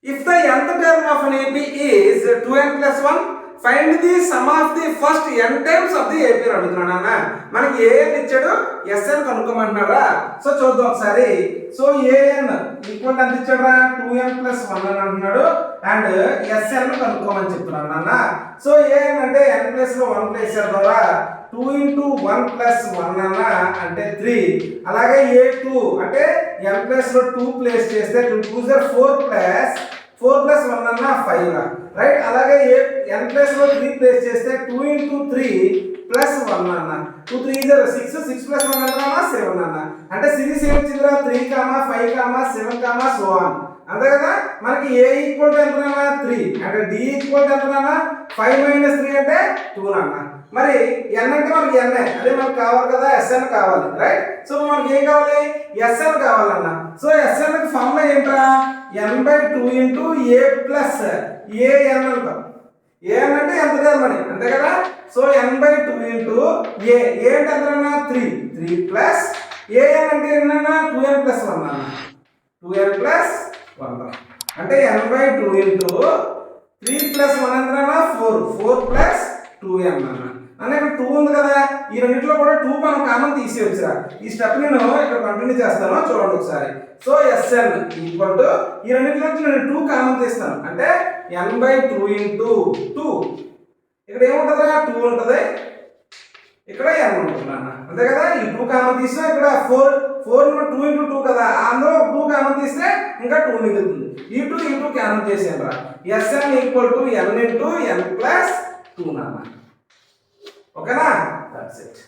If the nth term of an AP is 2n plus 1, find the sum of the first n terms of the AP అని అడుగుతున్నాడు అన్న. మనకి an ఇచ్చాడు, sn కనుక్కోమంటున్నాడా. So చూద్దాం ఒకసారి. So an equal ఎంత ఇచ్చాడా 2n plus 1 అని అంటున్నాడు అండ్ sn కనుక్కోమని చెప్తున్నాడు అన్న. సో an అంటే n ప్లేస్ లో 1 ప్లేస్ చేద్దాంరా. 2 into 1 plus 1 అన్న అంటే 3. అలాగే a2 అంటే n ప్లేస్ లో 2 ప్లేస్ చేస్తే 2 2s are 4 plus 1 అన్న 5 రా. రైట్. అలాగే n ప్లేస్ లో 3 ప్లేస్ చేస్తే 2 into 3 plus 1 అన్న 2 3s are 6 6 plus 1 అన్న 7 అన్న. అంటే సిరీస్ ఏమొచ్చిందిరా 3, 5, 7, so on. అంతే కదా. మనకి a ఈక్వల్ టు ఎంతనా 3 అంటే d ఈక్వల్ టు ఎంతనా 5 - 3 అంటే 2 అన్న. మరి n అంటే మనకి n అదే మనకు కావాలి కదా, sn కావాలి. రైట్. సో మనకి ఏం కావాలి, sn కావాలన్న. సో sn కి ఫార్ములా ఏంట్రా n/2 into a plus an అంటాం. an అంటే ఎంత టర్మ్ అని అంతే కదా. సో n/2 into a అంటే ఎంతనా 3 plus an అంటే ఏంటన్నా 2n plus 1 అన్న 2n plus 1 అంటే n/2 into 3 plus 1 ఎంతనా 4 plus 2n అన్న. అంటే ఇక్కడ 2 ఉంది కదా, ఈ రెండిట్లో కూడా 2 మనం కామన్ తీసేయొచ్చురా. ఈ స్టెప్ నేను ఇక్కడ కంటిన్యూ చేస్తాను చూడండి ఒకసారి. సో sn ఈక్వల్ టు ఈ రెండిట్లో నుంచి నేను 2 కామన్ తీస్తాను అంటే n/2 into 2. ఇక్కడ ఏముంటుందిరా 2 ఉంటుంది, ఇక్కడ n ఉంటుంది అన్న అంతే కదా. ఈ 2 కామన్ తీసినా ఇక్కడ 4 2 into 2 కదా, అందులో 2 కామన్ తీస్తే ఇంకా 2 మిగులుతుంది. ఈ 2 కామన్ చేసేయండి రా. sn equal to n into n plus 2 అన్న. ఓకేనా, దట్స్ ఇట్.